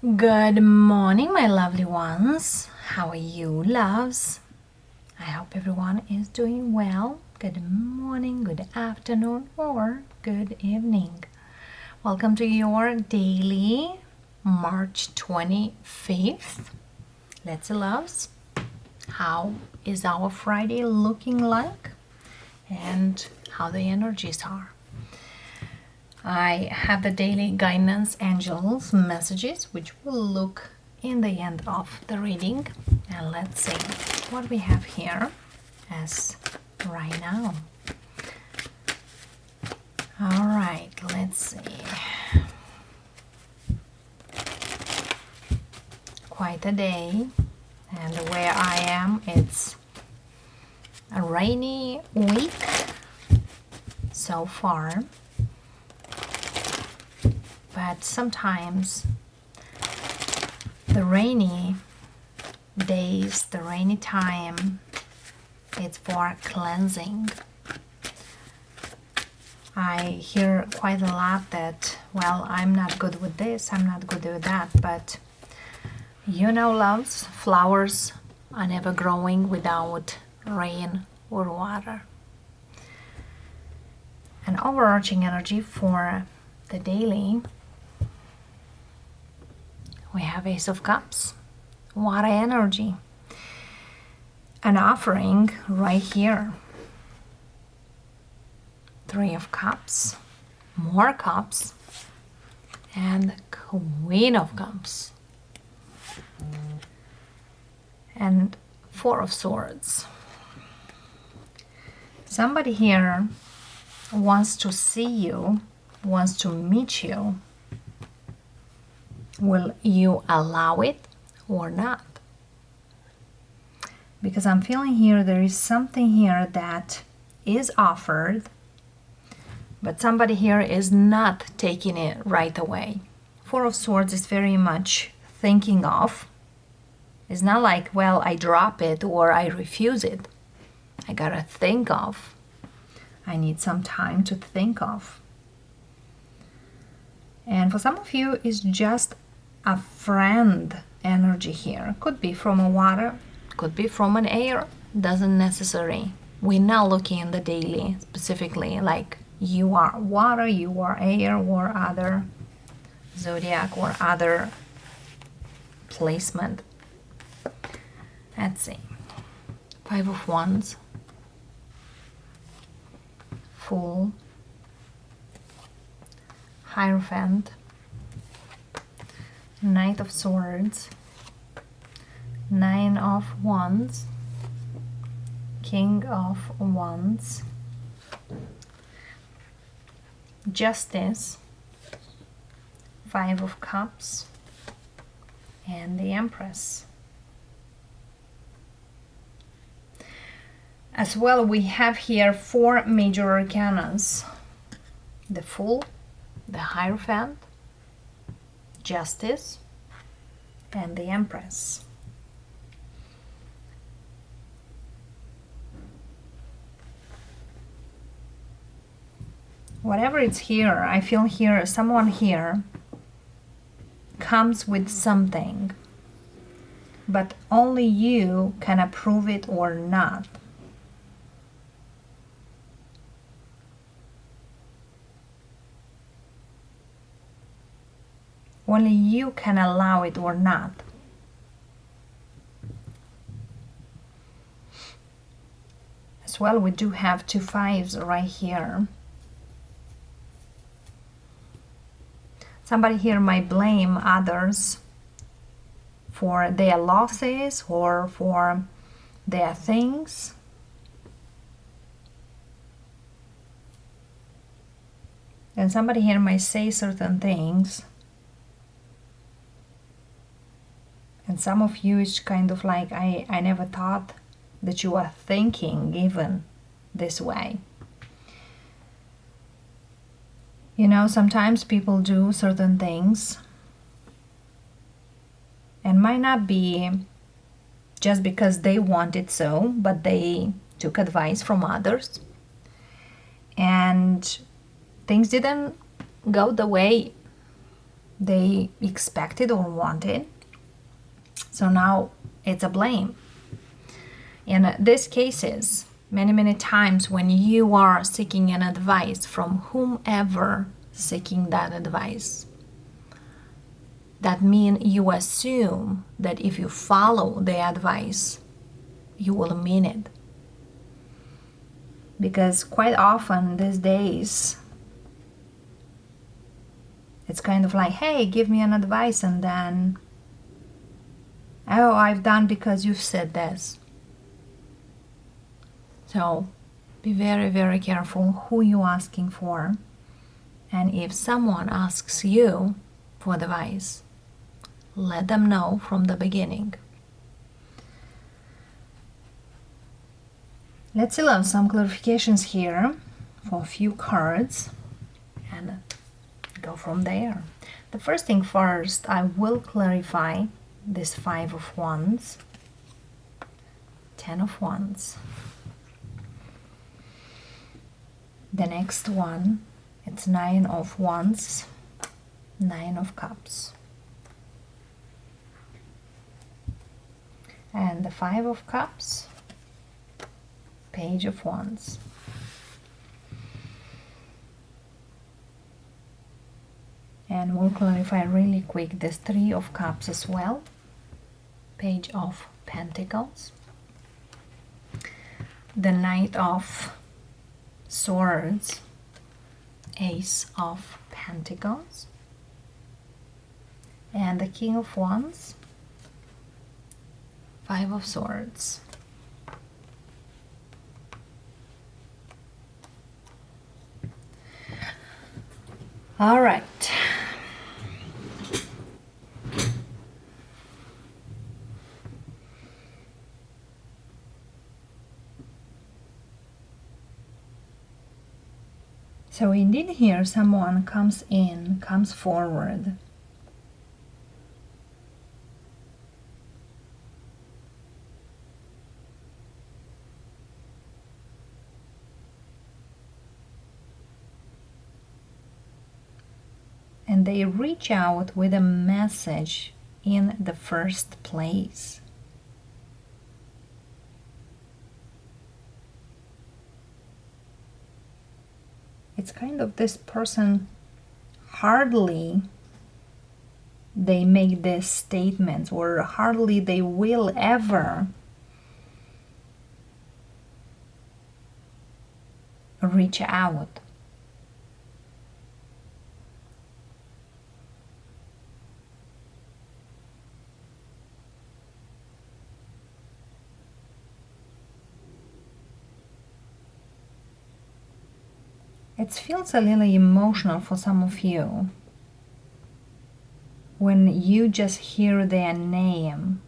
Good morning, my lovely ones. How are you, loves? I hope everyone is doing well. Good morning, good afternoon, or good evening. Welcome to your daily March 25th. Let's see, loves. How is our Friday looking like? And how the energies are. I have the daily guidance angels messages, which will look in the end of the reading. And let's see what we have here as right now. All right, let's see. Quite a day, and where I am, it's a rainy week so far. But sometimes the rainy days, the rainy time, it's for cleansing. I hear quite a lot that, well, I'm not good with this, I'm not good with that, but you know, loves, flowers are never growing without rain or water. An overarching energy for the daily, we have Ace of Cups, water energy, an offering right here, Three of Cups, more cups, and Queen of Cups, and Four of Swords. Somebody here wants to see you, wants to meet you. Will you allow it or not? Because I'm feeling here there is something here that is offered, but somebody here is not taking it right away. Four of Swords is very much thinking of. It's not like, well, I drop it or I refuse it. I gotta think of. I need some time to think of. And for some of you, it's just a friend energy here. Could be from a water, could be from an air, doesn't necessary. We're not looking in the daily specifically like you are water, you are air, or other zodiac or other placement. Let's see. Five of Wands, Fool, Hierophant, Knight of Swords, Nine of Wands, King of Wands, Justice, Five of Cups, and the Empress. As well, we have here four major arcanas: the Fool, the Hierophant, Justice, and the Empress. Whatever it's here, I feel here, someone here comes with something, but only you can approve it or not. Only you can allow it or not. As well, we do have two fives right here. Somebody here might blame others for their losses or for their things. And somebody here might say certain things. And some of you is kind of like, I never thought that you are thinking even this way. You know, sometimes people do certain things and might not be just because they want it so, but they took advice from others and things didn't go the way they expected or wanted. So now it's a blame. In these cases, many times when you are seeking an advice from whomever seeking that advice, that means you assume that if you follow the advice, you will mean it. Because quite often these days, it's kind of like, hey, give me an advice, and then, oh, I've done because you've said this. So be very careful who you're asking for. And if someone asks you for advice, let them know from the beginning. Let's allow some clarifications here for a few cards and go from there. The first thing first, I will clarify this 5 of Wands, 10 of Wands. The next one, it's 9 of Wands, 9 of Cups. And the 5 of Cups, Page of Wands. And we'll clarify really quick this 3 of Cups as well, Page of Pentacles, the Knight of Swords, Ace of Pentacles, and the King of Wands, 5 of Swords. All right. So indeed here someone comes in, comes forward. And they reach out with a message in the first place. It's kind of this person, hardly they make these statements, or hardly they will ever reach out. It feels a little emotional for some of you when you just hear their name.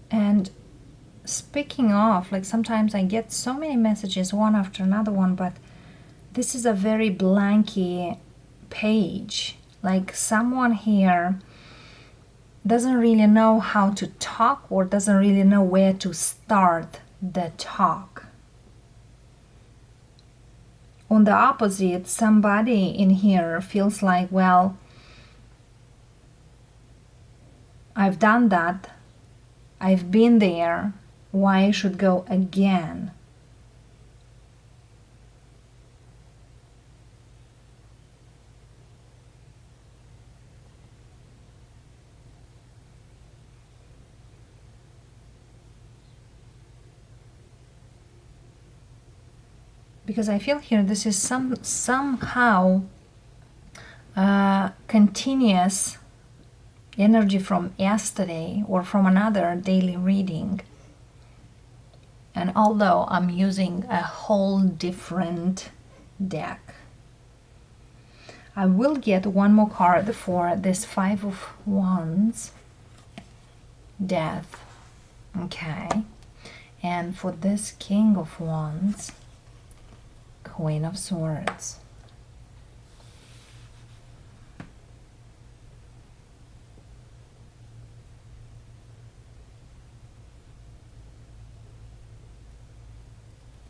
And speaking of, like sometimes I get so many messages one after another one, but this is a very blanky page. Like someone here doesn't really know how to talk, or doesn't really know where to start the talk. On the opposite, somebody in here feels like, well, I've done that, I've been there, why I should go again? Because I feel here this is somehow continuous energy from yesterday or from another daily reading. And although I'm using a whole different deck, I will get one more card for this 5 of Wands, Death. Okay. And for this King of Wands, Queen of Swords.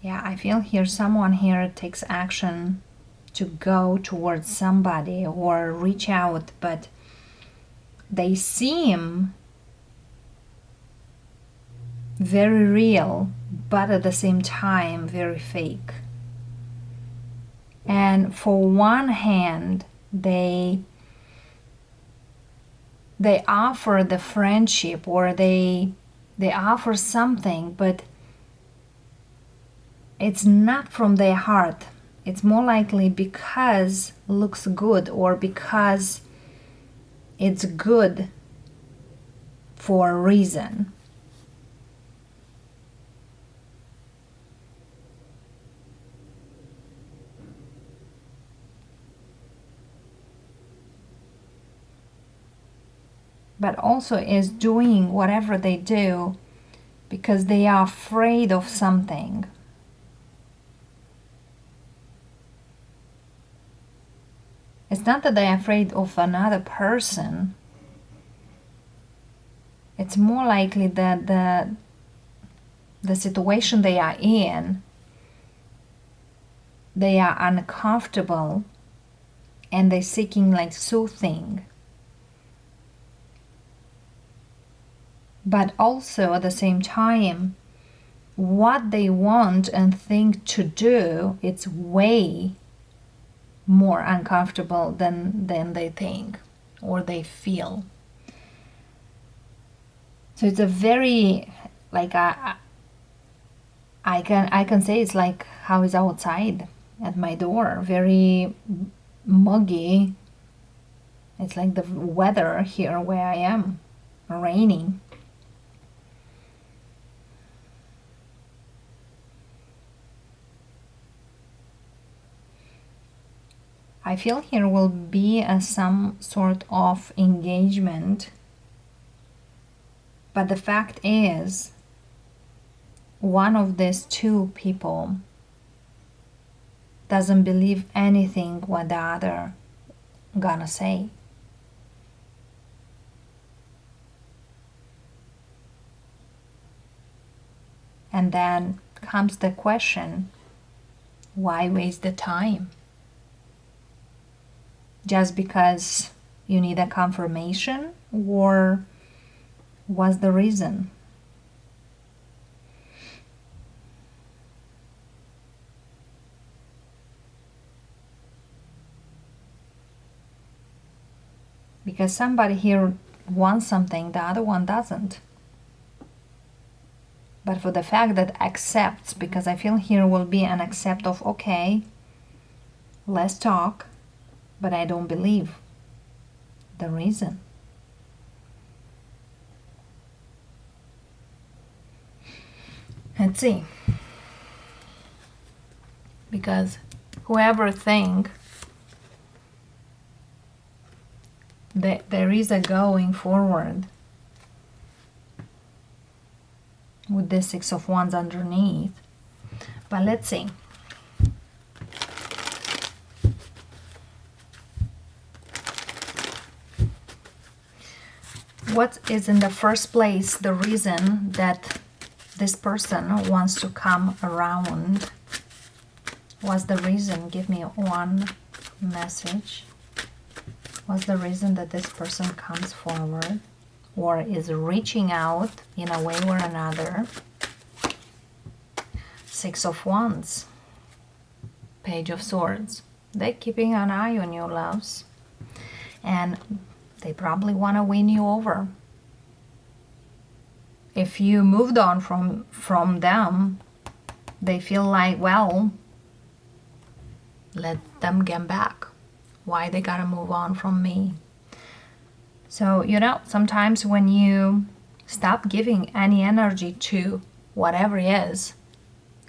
Yeah, I feel here someone here takes action to go towards somebody or reach out, but they seem very real, but at the same time very fake. And for one hand, they offer the friendship, or they offer something, but it's not from their heart. It's more likely because looks good, or because it's good for a reason. But also is doing whatever they do because they are afraid of something. It's not that they're afraid of another person. It's more likely that the situation they are in, they are uncomfortable and they're seeking like soothing. But also at the same time, what they want and think to do, it's way more uncomfortable than they think or they feel. So it's a very, like, I can say it's like how is outside at my door, very muggy. It's like the weather here where I am, raining. I feel here will be some sort of engagement, but the fact is, one of these two people doesn't believe anything what the other gonna say. And then comes the question, why waste the time? Just because you need a confirmation, or what's the reason? Because somebody here wants something, the other one doesn't. But for the fact that accepts, because I feel here will be an accept of, okay, let's talk, but I don't believe the reason. Let's see. Because whoever think that there is a going forward with the Six of Wands underneath. But let's see. What is in the first place the reason that this person wants to come around? What's the reason? Give me one message. What's the reason that this person comes forward or is reaching out in a way or another? Six of Wands, Page of Swords. They're keeping an eye on you, loves. And they probably want to win you over. If you moved on from them, they feel like, well, let them get back. Why they gotta move on from me? So, sometimes when you stop giving any energy to whatever it is,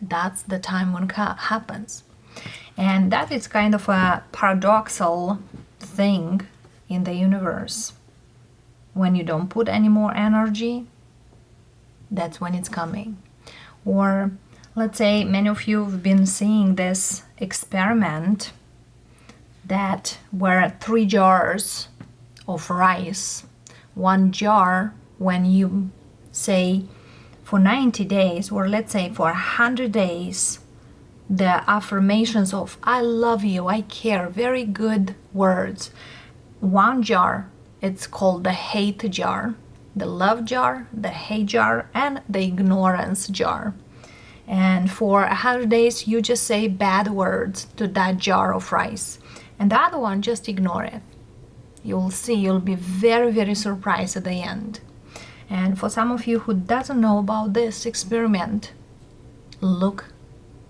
that's the time when it happens. And that is kind of a paradoxical thing in the universe. When you don't put any more energy, that's when it's coming. Or let's say many of you have been seeing this experiment that were 3 jars of rice. One jar, when you say for 90 days, or let's say for 100 days, the affirmations of I love you, I care, very good words. One jar, it's called the hate jar, the love jar, the hate jar, and the ignorance jar. And for 100 days, you just say bad words to that jar of rice. And the other one, just ignore it. You'll see, you'll be very, very surprised at the end. And for some of you who doesn't know about this experiment, look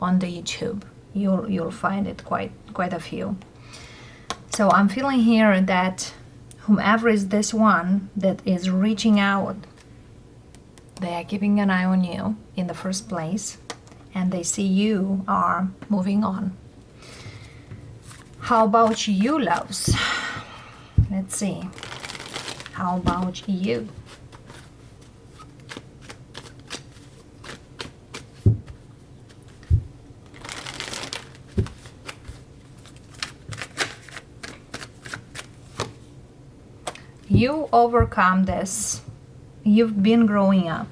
on the YouTube. You'll find it quite a few. So I'm feeling here that whomever is this one that is reaching out, they are keeping an eye on you in the first place, and they see you are moving on. How about you, loves? Let's see. How about you? You overcome this. You've been growing up.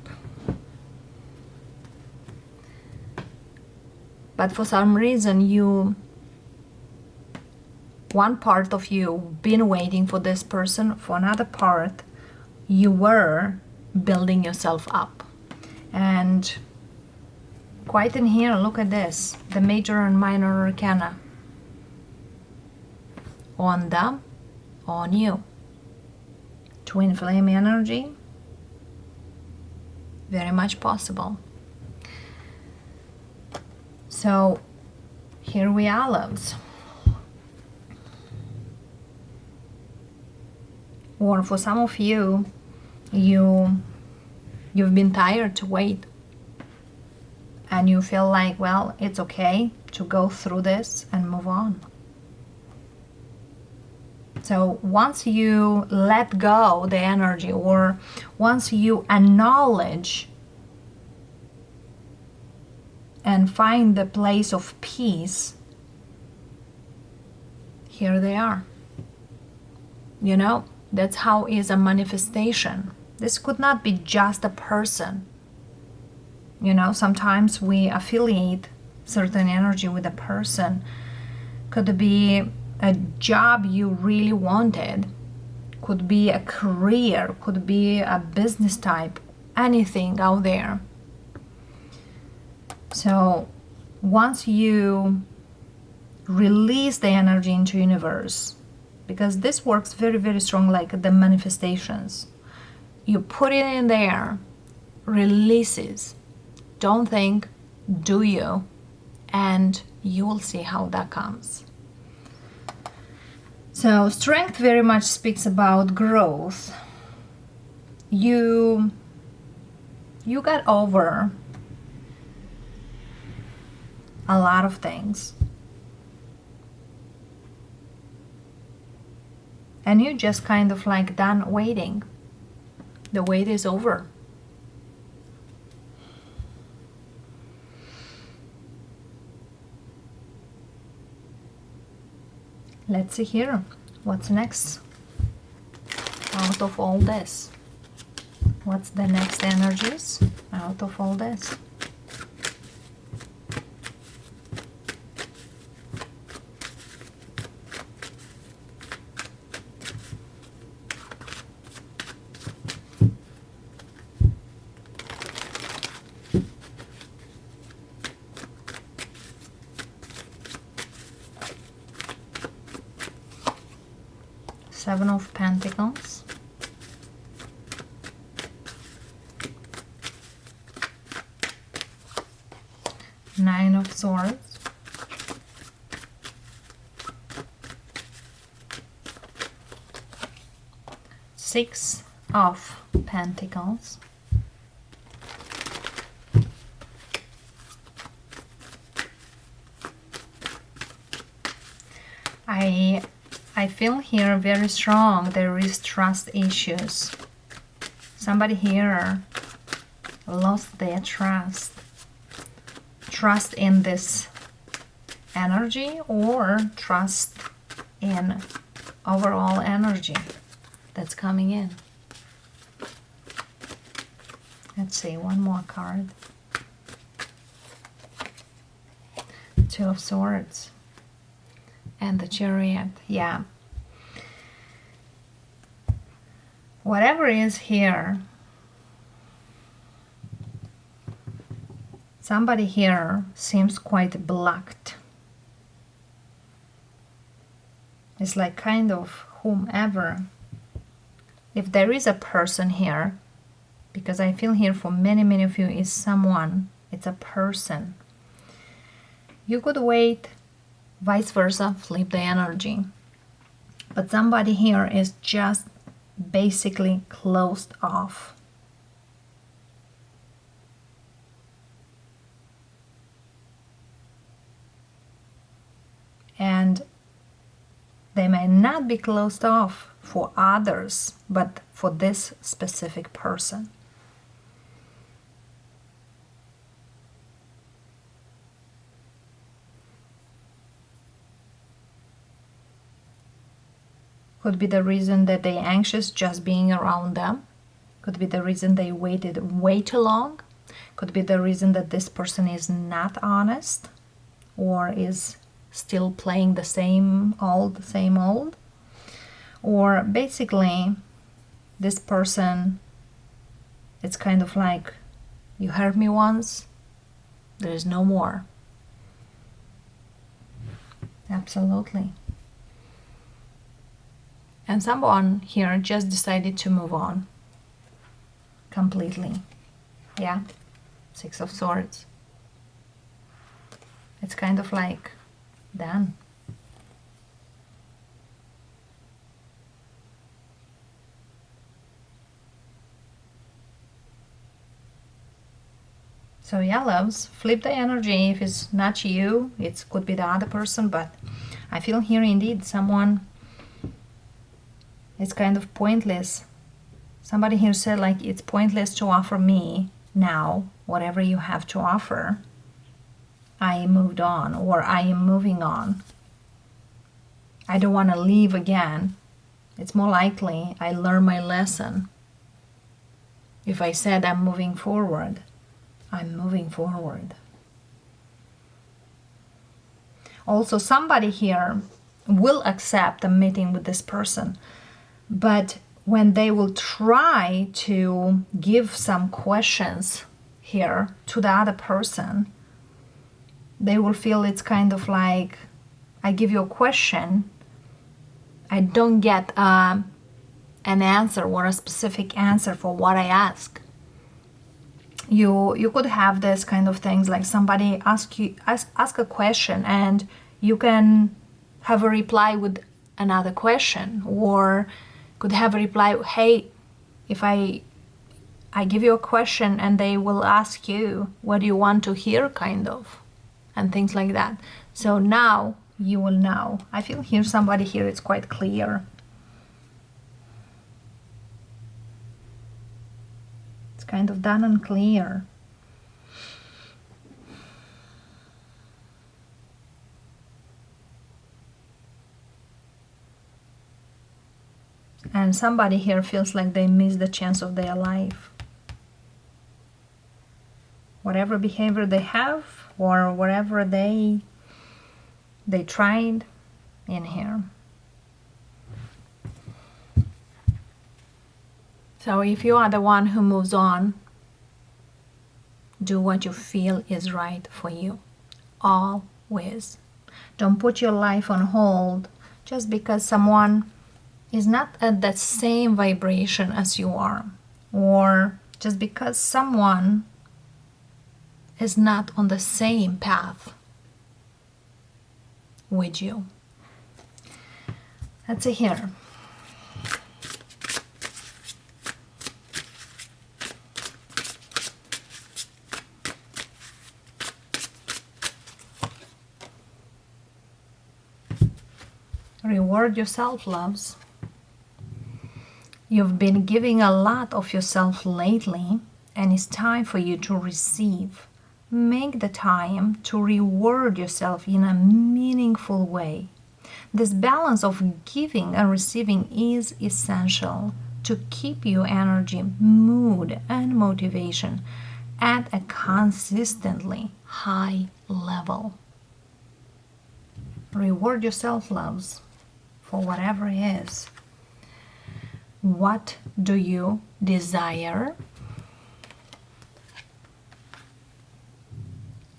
But for some reason, one part of you been waiting for this person. For another part, you were building yourself up. And quite in here, look at this. The major and minor arcana. On them, on you. Twin flame energy, very much possible. So here we are, loves. Or for some of you, you've been tired to wait, and you feel like, well, it's okay to go through this and move on. So once you let go the energy, or once you acknowledge and find the place of peace, here they are. You know, that's how is a manifestation. This could not be just a person. You know, sometimes we affiliate certain energy with a person. Could be a job you really wanted, could be a career, could be a business type, anything out there. So once you release the energy into universe, because this works very, very strong like the manifestations, you put it in there, releases, don't think, do you, and you will see how that comes. So strength very much speaks about growth. You got over a lot of things. And you just kind of like done waiting. The wait is over. Let's see here. What's next out of all this? What's the next energies out of all this? Seven of Pentacles, Nine of Swords, Six of Pentacles, I feel here very strong there is trust issues. Somebody here lost their trust in this energy, or trust in overall energy that's coming in. Let's see, one more card. Two of Swords and the Chariot. Yeah. Whatever is here, somebody here seems quite blocked. It's like kind of whomever. If there is a person here, because I feel here for many of you is someone, it's a person. You could wait, vice versa, flip the energy. But somebody here is just basically closed off. And they may not be closed off for others, but for this specific person. Could be the reason that they're anxious just being around them. Could be the reason they waited way too long. Could be the reason that this person is not honest or is still playing the same old. Or basically, this person, it's kind of like, you hurt me once, there is no more. Absolutely. And someone here just decided to move on completely. Yeah, Six of Swords. It's kind of like done. So yeah, loves, flip the energy. If it's not you, it could be the other person, but I feel here indeed someone, it's kind of pointless. Somebody here said like it's pointless to offer me now whatever you have to offer. I moved on, or I am moving on. I don't want to leave again. It's more likely I learned my lesson. If I said I'm moving forward, I'm moving forward. Also, somebody here will accept a meeting with this person, but when they will try to give some questions here to the other person, they will feel it's kind of like, I give you a question, I don't get an answer or a specific answer for what I ask. You could have this kind of things like somebody ask a question and you can have a reply with another question, or could have a reply, hey, if I give you a question and they will ask you what do you want to hear, kind of, and things like that. So now you will know. I feel here somebody here, it's quite clear. It's kind of done and clear. And somebody here feels like they missed the chance of their life. Whatever behavior they have, or whatever they tried in here. So if you are the one who moves on, do what you feel is right for you. Always. Don't put your life on hold just because someone is not at that same vibration as you are, or just because someone is not on the same path with you. Let's see here. Reward yourself, loves. You've been giving a lot of yourself lately, and it's time for you to receive. Make the time to reward yourself in a meaningful way. This balance of giving and receiving is essential. to keep your energy, mood, and motivation at a consistently high level. Reward yourself, loves, for whatever it is. What do you desire?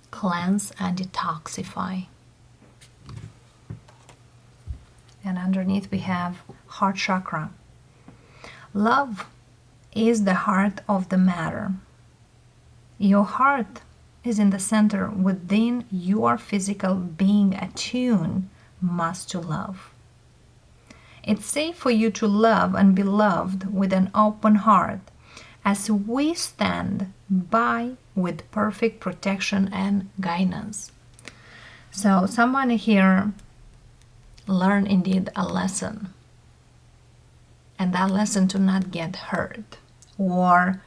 Cleanse and detoxify. And underneath we have heart chakra. Love is the heart of the matter. Your heart is in the center within your physical being attuned must to love. It's safe for you to love and be loved with an open heart as we stand by with perfect protection and guidance. So someone here learn indeed a lesson, and that lesson to not get hurt or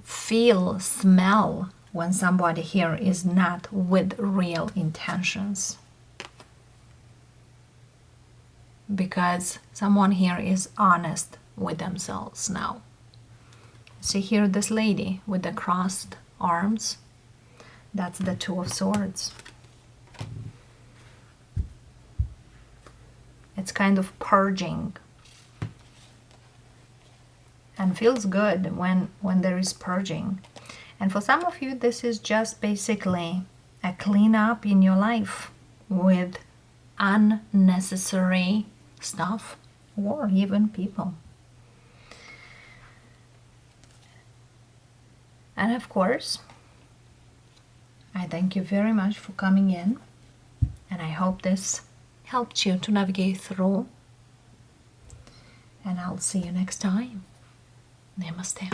feel, smell when somebody here is not with real intentions, because someone here is honest with themselves now. See here this lady with the crossed arms, that's the Two of Swords. It's kind of purging, and feels good when there is purging. And for some of you, this is just basically a cleanup in your life with unnecessary stuff or even people. And of course, I thank you very much for coming in, and I hope this helped you to navigate through. And I'll see you next time. Namaste.